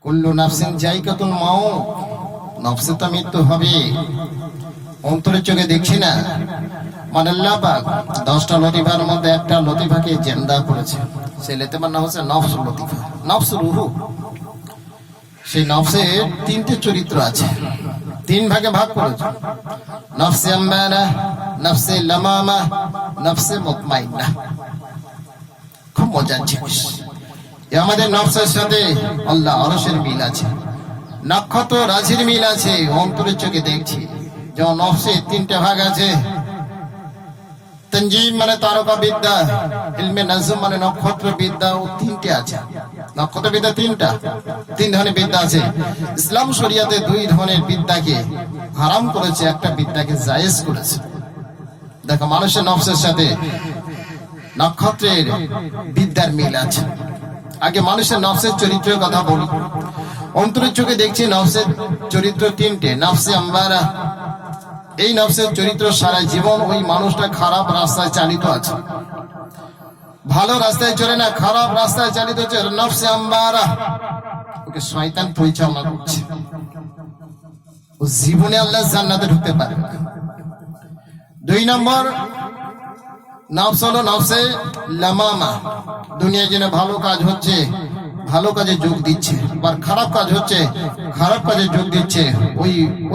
কুল্লু নাফসিন জায়গাতুল মাউত, নফসে তো মৃত্যু হবে। অন্তরের চোখে দেখছি না, মানে আল্লাহ পাক 10টা লতিফার মধ্যে একটা লতিফাকে জিন্দা করেছে। সেই লতিফার নাম হচ্ছে নফস লতিফা, নফস রুহু। সেই নফসে 3টে চরিত্র আছে, 3 ভাগে ভাগ করেছে। নফসে আম্মারা, নফসে লামামা, নফসে মুতমাইন্না। খুব মজার জিনিস। আমাদের নফসের সাথে আল্লাহ আরশের মিল আছে, নক্ষত্র রাশির মিল আছে। অন্তরের চোখে দেখছি যেমন নফসে 3টে ভাগ আছে। তঞ্জিম মানে তারকা বিদ্যা, ইলমে নাজম মানে নক্ষত্র বিদ্যা, ও 3টে আছে। নক্ষত্র বিদ্যা 3 ধরনের বিদ্যা আছে। ইসলাম শরিয়াতে 2 ধরনের বিদ্যাকে হারাম করেছে, একটা বিদ্যাকে জায়েজ করেছে। দেখো, মানুষের নফসের সাথে নক্ষত্রের বিদ্যার মিল আছে। আগে মানুষের নফসের চরিত্রের কথা বলি। অন্তরের চোখে দেখছি নফসের চরিত্র 3টে। নফসে আম্মারা, এই নফসের চরিত্র সারা জীবন ওই মানুষটা খারাপ রাস্তায় চালিত আছে, ভালো রাস্তায় চলে না, খারাপ রাস্তায় চালিত হচ্ছে। নফসে আম্মারা, ওকে শয়তান পরিচালনা করছে। ও জীবনে আল্লাহ জান্নাতে ঢুকতে পারে না। 2 নম্বর নফস হলো নফসে লামামা। দুনিয়ায় যেন ভালো কাজ হচ্ছে, ভালো কাজে যোগ দিচ্ছে, আর খারাপ কাজ হচ্ছে, খারাপ কাজে যোগ দিচ্ছে।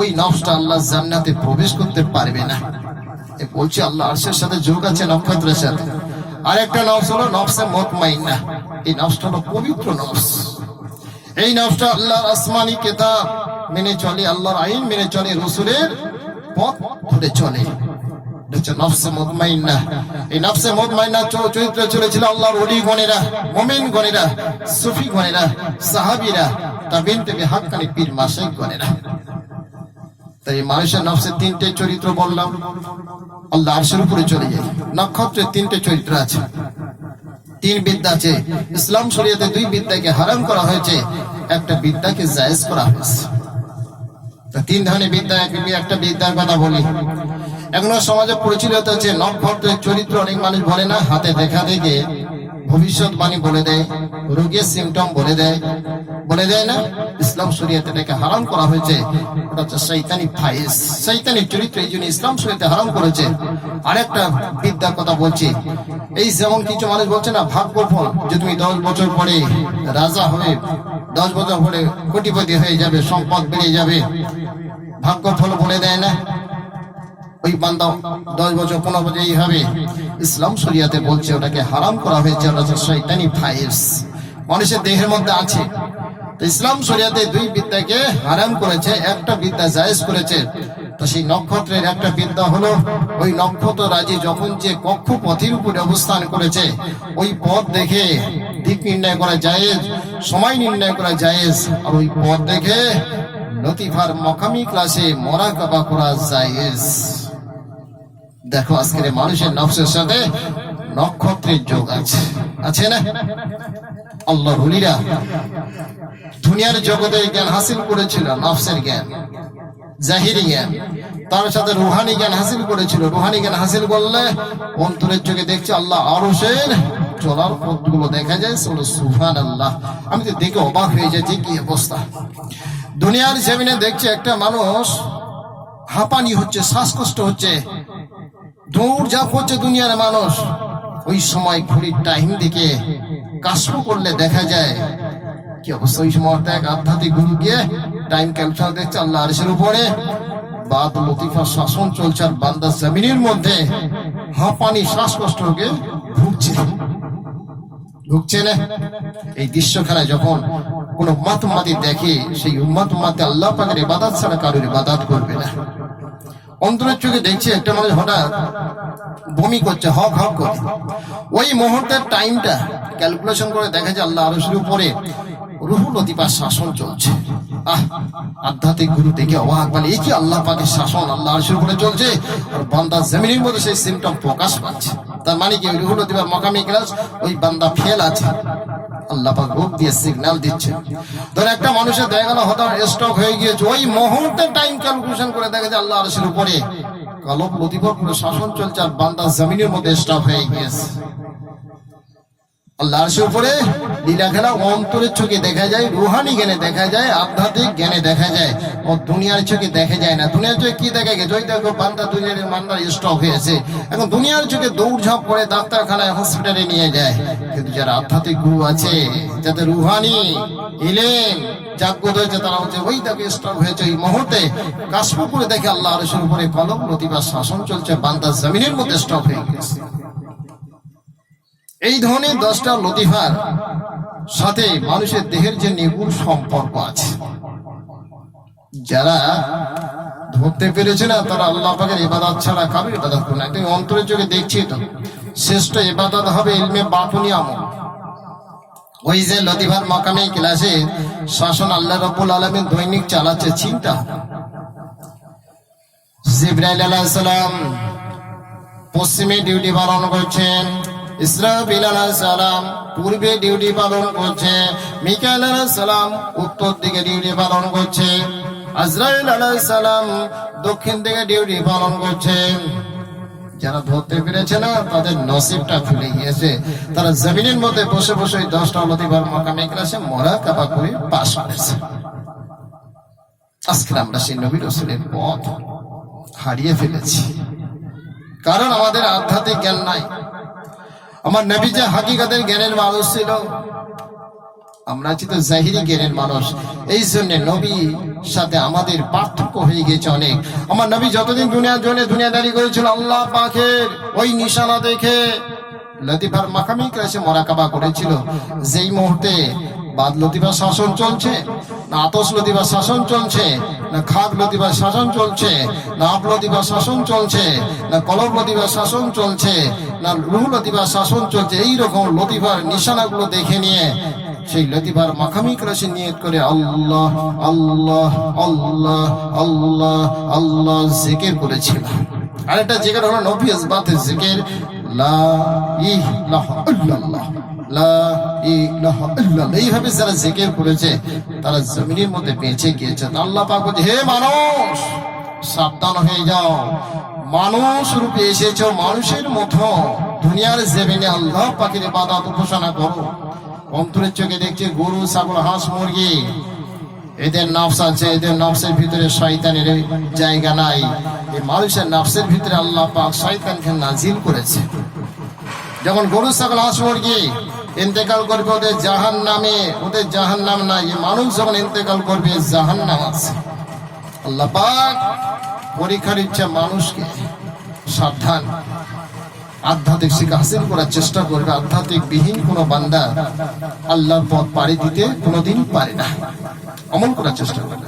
ওই নফসটা আল্লাহ জান্নাতে প্রবেশ করতে পারবে না। এ বলছে আল্লাহ আরশের সাথে যোগ আছে, নক্ষত্রের সাথে। আর একটা নফস হলো নফসে মুতমাইন্না। এই নফসটা হলো পবিত্র নফস। এই নফসটা আল্লাহর আসমানি কিতাব মেনে চলে, আল্লাহর আইন মেনে চলে, রাসূলের পথ ধরে চলে। নফসে মুতমাইন্না। এই নফসে মুতমাইন্না চরিত্র চলেছিল আল্লাহর ওলি গণেরা, মুমিন গণেরা, সুফি গণেরা, সাহাবীরা, তাবিন থেকে হাক্কানি পীর মাশাইখ গণেরা। তাই মানুষের নফসে 3টে চরিত্র বললাম। আল্লাহ আরশের উপরে চলে যায়। নক্ষত্রের 3টে চরিত্র আছে, 3 বিদ্যা আছে। ইসলাম শরিয়াতে 2 বিদ্যাকে হারাম করা হয়েছে, একটা বিদ্যাকে জায়েজ করা হয়েছে। 3 ধরনের বিদ্যা। একটা বিদ্যার কথা বলি। এখনো সমাজে প্রচলিত আছে নক্ষত্রের চরিত্র। অনেক মানুষ বলে না, হাতে দেখা দেখে ভবিষ্যৎবাণী বলে দেয়, রোগের সিমটম বলে দেয় না। ইসলাম শরিয়াতে এটাকে হারাম করা হয়েছে। ওটা হচ্ছে শয়তানি ফায়েজ, শয়তানি চরিত্র। এই জন্য ইসলাম শরিয়াতে হারাম করেছে। আরেকটা বিদ্যার কথা বলছি। এই যেমন কিছু মানুষ বলছে না, ভাগ্যফল, যে তুমি 10 বছর পরে রাজা হয়ে, 10 বছর পরে কোটিপতি হয়ে যাবে, সম্পদ বেড়ে যাবে, ভাগ্যফল বলে দেয় না। ওই বান্দা 10 বছর 15 বছর এই হবে। ইসলাম শরিয়াতে বলছে ওটাকে হারাম করা হয়েছে। ওটা হচ্ছে শয়তানি ফায়েজ, মানুষের দেহের মধ্যে আছে। তো ইসলাম শরিয়াতে 2 বিদ্যাকে হারাম করেছে, একটা বিদ্যা জায়েজ করেছে। তো সেই নক্ষত্রের একটা বিদ্যা হলো, ওই নক্ষত্র রাজি যখন যে কক্ষপথের উপরে অবস্থান করেছে, ওই পথ দেখে দিক নির্ণয় করা জায়েজ, সময় নির্ণয় করা জায়েজ। আর ওই পথ দেখে লতিফার মকামি ক্লাসে মুরাকাবা করা জায়েজ। দেখো, আজকের মানুষের নফসের সাথে নক্ষত্রের যোগ আছে, আছে না? আল্লাহর ওলিরা দুনিয়ার জগতে জ্ঞান হাসিল করেছিল, নফসের জ্ঞান, জাহিরি জ্ঞান। তার সাথে রুহানি জ্ঞান হাসিল করেছিল। রুহানি জ্ঞান হাসিল করলে অন্তরের চোখে দেখছে আল্লাহ আরশের চলার পথগুলো দেখা যায়। সুবহানাল্লাহ। আমি তো দেখে অবাক হয়ে যাচ্ছি, কি অবস্থা। দুনিয়ার জমিনে দেখছে একটা মানুষ হাঁপানি হচ্ছে, শ্বাসকষ্ট হচ্ছে, দৌড়ঝাঁপ হচ্ছে দুনিয়ার মানুষ। ওই সময় ঘড়ির টাইম দিকে কাশফ করলে দেখা যায় কি অবস্থা। ওই সময় এক আধ্যাত্মিক গুরু গিয়ে টাইম ক্যালকুলেশন দেখছে, আল্লাহ আরশের উপরে বাদ লতিফার শাসন চলছে, আর বান্দা জমিনের মধ্যে হাঁপানি শ্বাসকষ্ট হয়ে ঢুকছে না। এই দৃশ্যখানে যখন কোন উম্মাত দেখে, সেই উম্মাত আল্লাহ পাকের ইবাদত ছাড়া কারোর ইবাদত করবে না। অন্তরের চোখে দেখছে একটা মানুষ হঠাৎ বমি করছে, হক হক করে। ওই মুহূর্তের টাইমটা ক্যালকুলেশন করে দেখা যায় আল্লাহ আরশের উপরে রুহুল লতিফার শাসন চলছে। আধ্যাত্মিক গুরু দেখে অবাক, বলে এই কি আল্লাহ পাকের শাসন আল্লাহ আরশের উপরে চলছে, আর বান্দা জমিনের মধ্যে সেই সিমটম প্রকাশ পাচ্ছে। তার মানে কি, রুহুল লতিফার মকামি ক্লাস, ওই বান্দা ফেল আছে। আল্লাহ পাক রূপ দিয়ে সিগন্যাল দিচ্ছে। ধর একটা মানুষের দেখা গেল হঠাৎ স্ট্রোক হয়ে গিয়েছে, ওই মুহূর্তে টাইম ক্যালকুলেশন করে দেখা যায় আল্লাহ আরশের উপরে কলব লতিফার পুরো শাসন চলছে, আর বান্দা জমিনের মধ্যে স্টপ হয়ে গিয়েছে। আল্লাহর আরশের উপরে লীলা খেলা অন্তরের চোখে দেখা যায়, রুহানি জ্ঞানে দেখা যায়, আধ্যাত্মিক জ্ঞানে দেখা যায়, ও দুনিয়ার চোখে দেখা যায় না। দুনিয়ার চোখে কি দেখা গেছে? ওই দেখো বান্দা দুনিয়ার মান্দার স্ট্রোক হয়েছে, এখন দুনিয়ার চোখে দৌড়ঝাঁপ করে ডাক্তারখানায় হসপিটালে নিয়ে যায়। কিন্তু যারা আধ্যাত্মিক গুরু আছে, যাদের রুহানি ইলেম জাগ্রত হয়েছে, তারা হচ্ছে ওই দেখো স্ট্রোক হয়েছে, এই মুহূর্তে কাশফ করে দেখে আল্লাহ আরশের উপরে কলম লতিফা শাসন চলছে, বান্দা জমিনের মধ্যে স্ট্রোক হয়ে গেছে। এই ধরনের 10টা লতিফার সাথে মানুষের দেহের যে নিগুড় সম্পর্ক আছে, যারা ধরতে পেরেছে না, তারা আল্লাহ পাকের ইবাদত ছাড়া কারোর ইবাদত করে না। তুমি অন্তরের চোখে দেখছি তো, শ্রেষ্ঠ ইবাদত হবে ইলমে বাতুনি আমল। ওই যে লতিফার মাকামে ক্লাসে শাসন আল্লাহ রাব্বুল আলামিন দৈনিক চালাচ্ছে, চিন্তা। জিবরাইল আলাইহিস সালাম পশ্চিমে ডিউটি পালন করছেন, ইসরাফিল আলাইহিস সালাম পূর্বে ডিউটি পালন করছে, মিকাইল আলাইহিস সালাম উত্তর দিকে ডিউটি পালন করছে, আজরাইল আলাইহিস সালাম দক্ষিণ দিকে ডিউটি পালন করছে। যারা ধরতে পেরেছে না, তাদের নসিবটা খুলে গিয়েছে, তারা জমিনের মধ্যে বসে বসে 10টা লতিফার মাকামে ক্লাসে মুরাকাবা করে পাস করেছে। আজকে আমরা সেই নবী রাসূলের পথ হারিয়ে ফেলেছি, কারণ আমাদের আধ্যাত্মিক জ্ঞান নাই। আমার নবী যে হাকিকতের জ্ঞানের মানুষ ছিল, আমরা আছি তো জাহিরি জ্ঞানের মানুষ। এই জন্য নবীর সাথে আমাদের পার্থক্য হয়ে গেছে অনেক। আমার নবী যতদিন দুনিয়ার জন্য দুনিয়াদারি করেছিল, আল্লাহ পাকের ওই নিশানা দেখে লতিফার মাকামি ক্লাসে মুরাকাবা করেছিল। যেই মুহূর্তে বাদ লতিফার শাসন চলছে, না আতশ লতিফার শাসন চলছে, না খাদ লতিফার শাসন চলছে, না আপ লতিফার শাসন চলছে, না কলব লতিফার শাসন চলছে, না রুহ লতিফার শাসন চলছে, এইরকম লতিফার নিশানাগুলো দেখে নিয়ে সেই লতিফার মাকামি ক্লাসে নিয়ত করে আল্লাহ আল্লাহ আল্লাহ আল্লাহ আল্লাহ জিকির করেছিল। আরেকটা জিকির হলো নবী ইসবাতের জিকির, লা ইলাহা ইল্লাল্লাহ, লা ইলাহা ইল্লাল্লাহ। এইভাবে যারা জিকির করেছে, তারা জমিনের মধ্যে বেঁচে গিয়েছে। আল্লাহ পাক বলে, হে মানুষ সাবধান হয়ে যাও, মানুষ রূপে এসেছো, মানুষের মতো দুনিয়ার জমিনে আল্লাহ পাকের ইবাদত উপাসনা করো। অন্তরের চোখে দেখছে গরু, ছাগল, হাঁস, মুরগি, এদের নফস আছে, এদের নফসের ভিতরে শয়তানের জায়গা নাই। এই মানুষের নফসের ভিতরে আল্লাহ পাক শয়তানকে নাজিল করেছে। যখন গরু, ছাগল, হাঁস, মুরগি ইন্তেকাল করবে, ওদের জাহান্নামে, ওদের জাহান্নাম নাই। এই মানুষ যখন ইন্তেকাল করবে, জাহান্নাম আছে। আল্লাহ পাক পরীক্ষা দিচ্ছে মানুষকে, সাবধান। আধ্যাত্মিক শিক্ষা হাসিল করার চেষ্টা করবে। আধ্যাত্মিক বিহীন কোন বান্দা আল্লাহর পথ পাড়ি দিতে কোনোদিন পারে না। আমল করার চেষ্টা করবে।